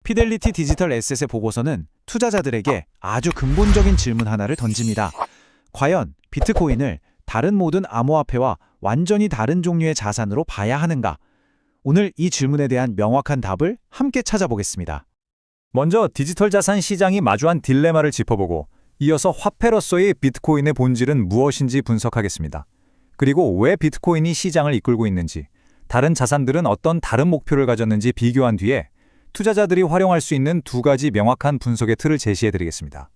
피델리티 디지털 에셋의 보고서는 투자자들에게 아주 근본적인 질문 하나를 던집니다. 과연 비트코인을 다른 모든 암호화폐와 완전히 다른 종류의 자산으로 봐야 하는가? 오늘 이 질문에 대한 명확한 답을 함께 찾아보겠습니다. 먼저 디지털 자산 시장이 마주한 딜레마를 짚어보고 이어서 화폐로서의 비트코인의 본질은 무엇인지 분석하겠습니다. 그리고 왜 비트코인이 시장을 이끌고 있는지, 다른 자산들은 어떤 다른 목표를 가졌는지 비교한 뒤에 투자자들이 활용할 수 있는 두 가지 명확한 분석의 틀을 제시해드리겠습니다.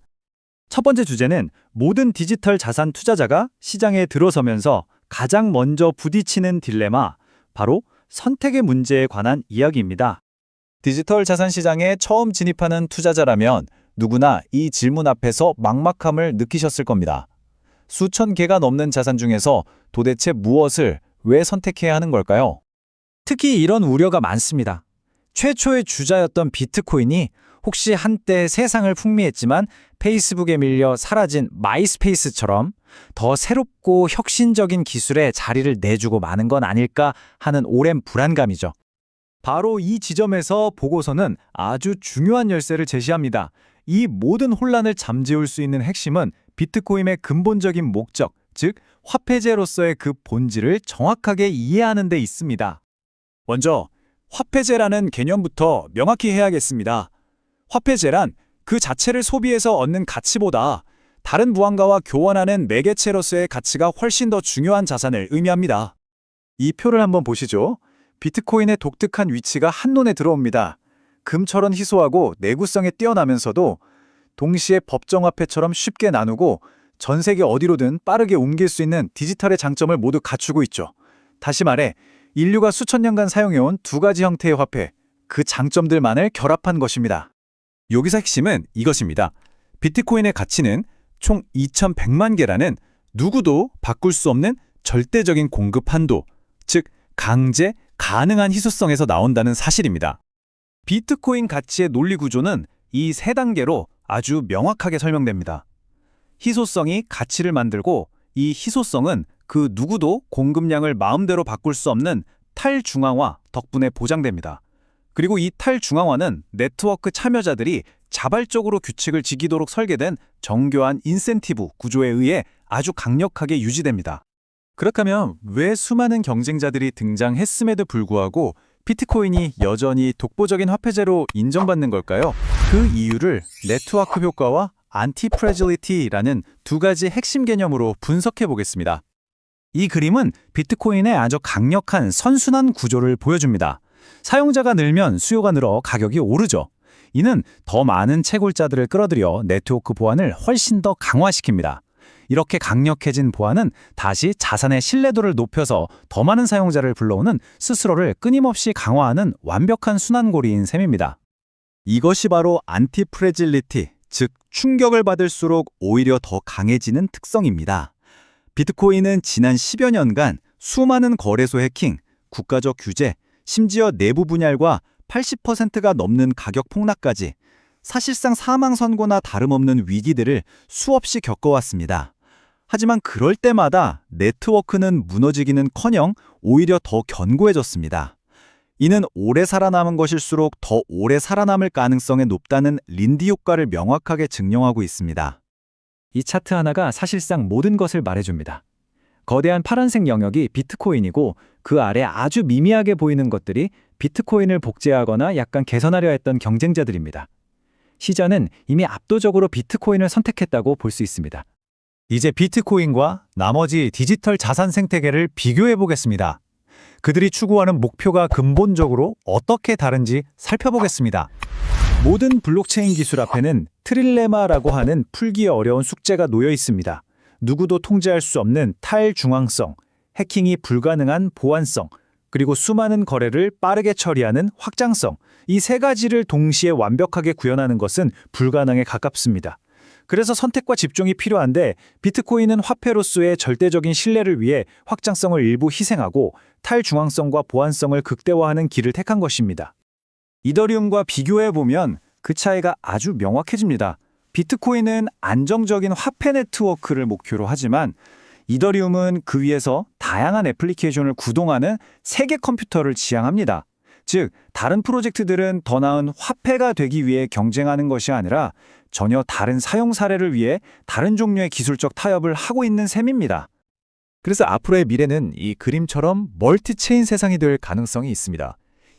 첫 번째 주제는 모든 디지털 자산 투자자가 시장에 들어서면서 가장 먼저 부딪히는 딜레마, 바로 선택의 문제에 관한 이야기입니다. 디지털 자산 시장에 처음 진입하는 투자자라면 누구나 이 질문 앞에서 막막함을 느끼셨을 겁니다. 수천 개가 넘는 자산 중에서 도대체 무엇을 왜 선택해야 하는 걸까요? 특히 이런 우려가 많습니다. 최초의 주자였던 비트코인이 혹시 한때 세상을 풍미했지만 페이스북에 밀려 사라진 마이스페이스처럼 더 새롭고 혁신적인 기술에 자리를 내주고 마는 건 아닐까 하는 오랜 불안감이죠. 바로 이 지점에서 보고서는 아주 중요한 열쇠를 제시합니다. 이 모든 혼란을 잠재울 수 있는 핵심은 비트코인의 근본적인 목적, 즉 화폐제로서의 그 본질을 정확하게 이해하는 데 있습니다. 먼저 화폐제라는 개념부터 명확히 해야겠습니다. 화폐제란 그 자체를 소비해서 얻는 가치보다 다른 무언가와 교환하는 매개체로서의 가치가 훨씬 더 중요한 자산을 의미합니다. 이 표를 한번 보시죠. 비트코인의 독특한 위치가 한눈에 들어옵니다. 금처럼 희소하고 내구성에 뛰어나면서도 동시에 법정화폐처럼 쉽게 나누고 전 세계 어디로든 빠르게 옮길 수 있는 디지털의 장점을 모두 갖추고 있죠. 다시 말해 인류가 수천 년간 사용해온 두 가지 형태의 화폐, 그 장점들만을 결합한 것입니다. 여기서 핵심은 이것입니다. 비트코인의 가치는 총 2100만 개라는 누구도 바꿀 수 없는 절대적인 공급 한도, 즉 강제, 가능한 희소성에서 나온다는 사실입니다. 비트코인 가치의 논리 구조는 이 세 단계로 아주 명확하게 설명됩니다. 희소성이 가치를 만들고 이 희소성은 그 누구도 공급량을 마음대로 바꿀 수 없는 탈중앙화 덕분에 보장됩니다. 그리고 이 탈중앙화는 네트워크 참여자들이 자발적으로 규칙을 지키도록 설계된 정교한 인센티브 구조에 의해 아주 강력하게 유지됩니다. 그렇다면 왜 수많은 경쟁자들이 등장했음에도 불구하고 비트코인이 여전히 독보적인 화폐제로 인정받는 걸까요? 그 이유를 네트워크 효과와 안티프레질리티라는 두 가지 핵심 개념으로 분석해 보겠습니다. 이 그림은 비트코인의 아주 강력한 선순환 구조를 보여줍니다. 사용자가 늘면 수요가 늘어 가격이 오르죠. 이는 더 많은 채굴자들을 끌어들여 네트워크 보안을 훨씬 더 강화시킵니다. 이렇게 강력해진 보안은 다시 자산의 신뢰도를 높여서 더 많은 사용자를 불러오는 스스로를 끊임없이 강화하는 완벽한 순환고리인 셈입니다. 이것이 바로 안티프레질리티, 즉 충격을 받을수록 오히려 더 강해지는 특성입니다. 비트코인은 지난 10여 년간 수많은 거래소 해킹, 국가적 규제, 심지어 내부 분열과 80%가 넘는 가격 폭락까지 사실상 사망 선고나 다름없는 위기들을 수없이 겪어왔습니다. 하지만 그럴 때마다 네트워크는 무너지기는커녕 오히려 더 견고해졌습니다. 이는 오래 살아남은 것일수록 더 오래 살아남을 가능성이 높다는 린디 효과를 명확하게 증명하고 있습니다. 이 차트 하나가 사실상 모든 것을 말해줍니다. 거대한 파란색 영역이 비트코인이고 그 아래 아주 미미하게 보이는 것들이 비트코인을 복제하거나 약간 개선하려 했던 경쟁자들입니다. 시장은 이미 압도적으로 비트코인을 선택했다고 볼 수 있습니다. 이제 비트코인과 나머지 디지털 자산 생태계를 비교해 보겠습니다. 그들이 추구하는 목표가 근본적으로 어떻게 다른지 살펴보겠습니다. 모든 블록체인 기술 앞에는 트릴레마라고 하는 풀기 어려운 숙제가 놓여 있습니다. 누구도 통제할 수 없는 탈중앙성, 해킹이 불가능한 보안성, 그리고 수많은 거래를 빠르게 처리하는 확장성, 이 세 가지를 동시에 완벽하게 구현하는 것은 불가능에 가깝습니다. 그래서 선택과 집중이 필요한데 비트코인은 화폐로서의 절대적인 신뢰를 위해 확장성을 일부 희생하고 탈중앙성과 보안성을 극대화하는 길을 택한 것입니다. 이더리움과 비교해보면 그 차이가 아주 명확해집니다. 비트코인은 안정적인 화폐 네트워크를 목표로 하지만 이더리움은 그 위에서 다양한 애플리케이션을 구동하는 세계 컴퓨터를 지향합니다. 즉, 다른 프로젝트들은 더 나은 화폐가 되기 위해 경쟁하는 것이 아니라 전혀 다른 사용 사례를 위해 다른 종류의 기술적 타협을 하고 있는 셈입니다. 그래서 앞으로의 미래는 이 그림처럼 멀티체인 세상이 될 가능성이 있습니다.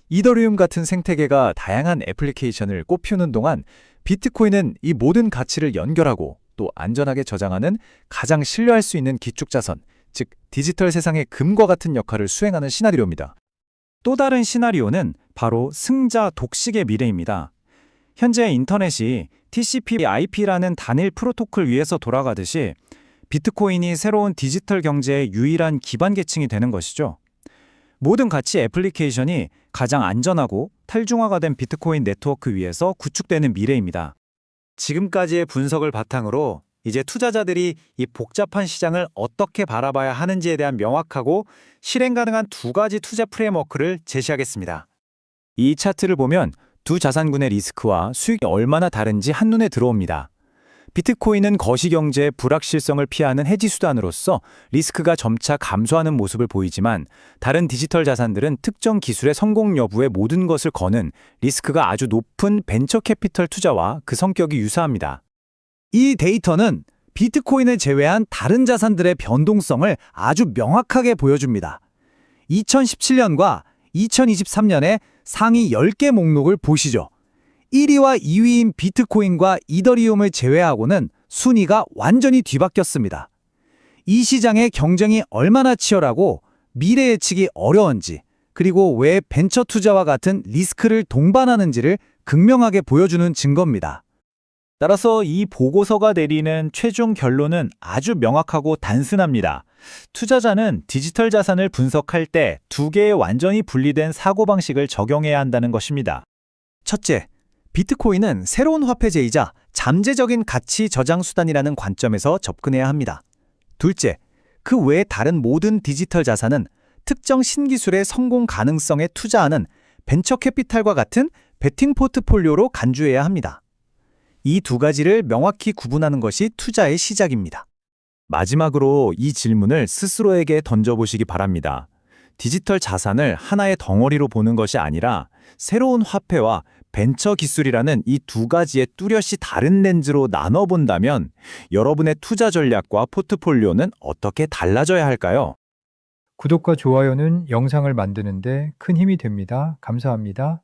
이더리움 같은 생태계가 다양한 애플리케이션을 꽃피우는 동안 비트코인은 이 모든 가치를 연결하고 또 안전하게 저장하는 가장 신뢰할 수 있는 기축자산, 즉 디지털 세상의 금과 같은 역할을 수행하는 시나리오입니다. 또 다른 시나리오는 바로 승자 독식의 미래입니다. 현재 인터넷이 TCP/IP라는 단일 프로토콜 위에서 돌아가듯이 비트코인이 새로운 디지털 경제의 유일한 기반 계층이 되는 것이죠. 모든 가치 애플리케이션이 가장 안전하고 탈중화가 된 비트코인 네트워크 위에서 구축되는 미래입니다. 지금까지의 분석을 바탕으로 이제 투자자들이 이 복잡한 시장을 어떻게 바라봐야 하는지에 대한 명확하고 실행 가능한 두 가지 투자 프레임워크를 제시하겠습니다. 이 차트를 보면 두 자산군의 리스크와 수익이 얼마나 다른지 한눈에 들어옵니다. 비트코인은 거시경제의 불확실성을 피하는 해지 수단으로서 리스크가 점차 감소하는 모습을 보이지만 다른 디지털 자산들은 특정 기술의 성공 여부에 모든 것을 거는 리스크가 아주 높은 벤처 캐피털 투자와 그 성격이 유사합니다. 이 데이터는 비트코인을 제외한 다른 자산들의 변동성을 아주 명확하게 보여줍니다. 2017년과 2023년의 상위 10개 목록을 보시죠. 1위와 2위인 비트코인과 이더리움을 제외하고는 순위가 완전히 뒤바뀌었습니다. 이 시장의 경쟁이 얼마나 치열하고 미래 예측이 어려운지, 그리고 왜 벤처 투자와 같은 리스크를 동반하는지를 극명하게 보여주는 증거입니다. 따라서 이 보고서가 내리는 최종 결론은 아주 명확하고 단순합니다. 투자자는 디지털 자산을 분석할 때 두 개의 완전히 분리된 사고방식을 적용해야 한다는 것입니다. 첫째, 비트코인은 새로운 화폐제이자 잠재적인 가치 저장 수단이라는 관점에서 접근해야 합니다. 둘째, 그 외 다른 모든 디지털 자산은 특정 신기술의 성공 가능성에 투자하는 벤처 캐피탈과 같은 베팅 포트폴리오로 간주해야 합니다. 이 두 가지를 명확히 구분하는 것이 투자의 시작입니다. 마지막으로 이 질문을 스스로에게 던져보시기 바랍니다. 디지털 자산을 하나의 덩어리로 보는 것이 아니라 새로운 화폐와 벤처 기술이라는 이 두 가지의 뚜렷이 다른 렌즈로 나눠본다면 여러분의 투자 전략과 포트폴리오는 어떻게 달라져야 할까요? 구독과 좋아요는 영상을 만드는데 큰 힘이 됩니다. 감사합니다.